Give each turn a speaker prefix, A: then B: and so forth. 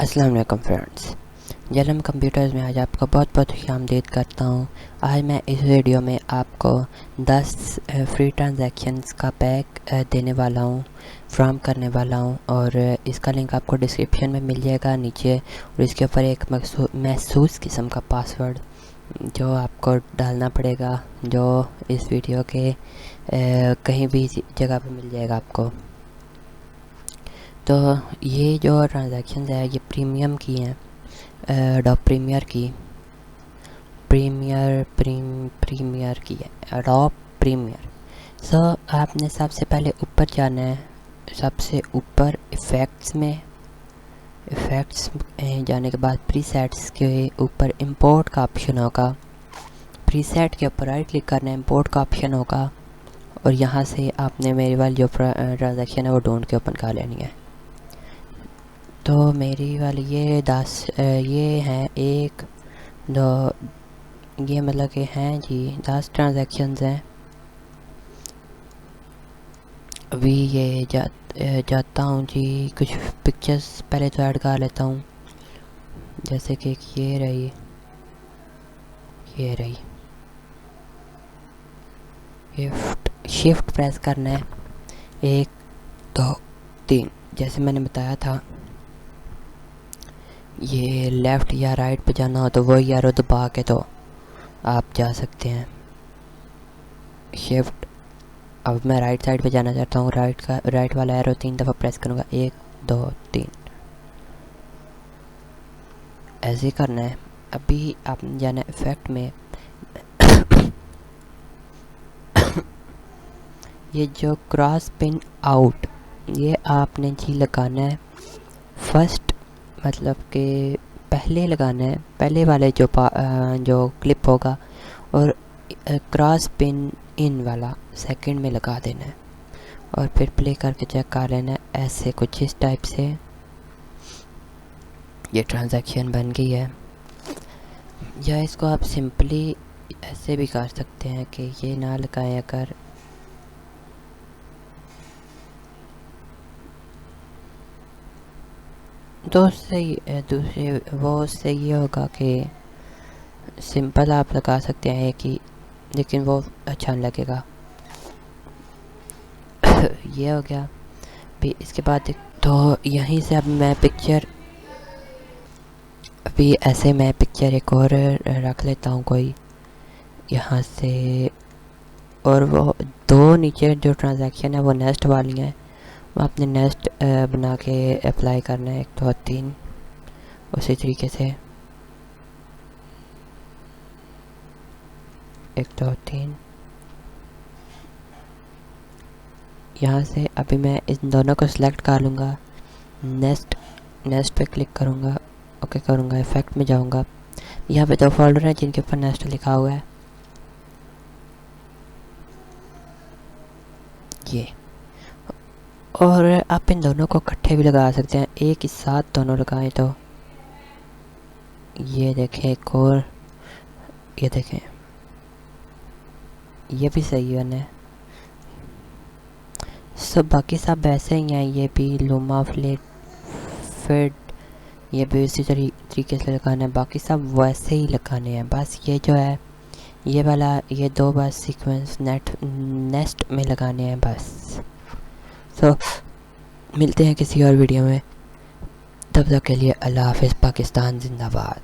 A: अस्सलाम वालेकुम friends, Jhelum computers में आज आपका बहुत बहुत खुशामदीद करता हूँ। आज मैं इस वीडियो में आपको 10 फ्री ट्रांजैक्शंस का पैक देने वाला हूँ, फ्राहम करने वाला हूँ और इसका लिंक आपको डिस्क्रिप्शन में मिल जाएगा नीचे। और इसके ऊपर एक महसूस किस्म का पासवर्ड जो आपको डालना पड़ेगा, जो इस वीडियो के कहीं भी जगह पे मिल जाएगा आपको। तो ये जो ट्रांजैक्शंस है ये प्रीमियम की हैं, एडोब प्रीमियर की है, एडोब प्रीमियर। सो आपने सबसे पहले ऊपर जाना है, सबसे ऊपर इफ़ेक्ट्स में जाने के बाद प्रीसेट्स के ऊपर इंपोर्ट का ऑप्शन होगा। प्रीसेट के ऊपर राइट क्लिक करना है, इंपोर्ट का ऑप्शन होगा और यहाँ से आपने मेरी वाली जो ट्रांजैक्शन है वो ढूंढ के ओपन कर लेनी है। तो मेरी वाली ये 10 ये हैं 1 2 ये मतलब कि हैं जी 10 ट्रांजैक्शंस हैं। अभी ये जाता हूँ जी, कुछ पिक्चर्स पहले तो ऐड कर लेता हूँ, जैसे कि ये रही शिफ्ट प्रेस करना है, 1 2 3 जैसे मैंने बताया था। ये लेफ़्ट या राइट पे जाना हो तो वही एरो दबा के तो आप जा सकते हैं। शिफ्ट, अब मैं राइट साइड पे जाना चाहता हूँ, राइट वाला एरो 3 दफ़ा प्रेस करूँगा, 1 2 3 ऐसे ही करना है। अभी आपने जाना है इफेक्ट में ये जो क्रॉस पिन आउट ये आपने जी लगाना है फर्स्ट, मतलब कि पहले लगाना है, पहले वाले जो क्लिप होगा, और क्रॉस पिन इन वाला सेकंड में लगा देना है और फिर प्ले करके चेक कर लेना है। ऐसे कुछ इस टाइप से ये ट्रांजैक्शन बन गई है। या इसको आप सिंपली ऐसे भी कर सकते हैं कि ये ना लगाएं, अगर तो उससे ये होगा कि सिंपल आप लगा सकते हैं कि, लेकिन वो अच्छा नहीं लगेगा। ये हो गया। भी इसके बाद तो यहीं से अब मैं पिक्चर एक और रख लेता हूँ कोई यहाँ से, और वो दो नीचे जो ट्रांजैक्शन है वो नेक्स्ट वाली हैं, वो आपने नेक्स्ट बना के अप्लाई करना है। 1 2 3 उसी तरीके से 1 2 3 यहाँ से। अभी मैं इन दोनों को सिलेक्ट कर लूँगा, नेक्स्ट पे क्लिक करूँगा, ओके करूँगा, इफेक्ट में जाऊँगा। यहाँ पे 2 फोल्डर हैं जिनके ऊपर नेक्स्ट लिखा हुआ है, ये। और आप इन दोनों को इकट्ठे भी लगा सकते हैं, एक ही साथ दोनों लगाएं तो ये देखें, एक और ये देखें, ये भी सही है। सब बाकी सब ऐसे ही हैं, ये भी लूमा फिट ये भी इसी तरीके से लगाना है, बाकी सब वैसे ही लगाने हैं। बस ये जो है ये वाला, ये 2 बस सीक्वेंस नेक्स्ट में लगाने हैं बस। तो मिलते हैं किसी और वीडियो में, तब तक के लिए अल्लाह हाफिज़, पाकिस्तान जिंदाबाद।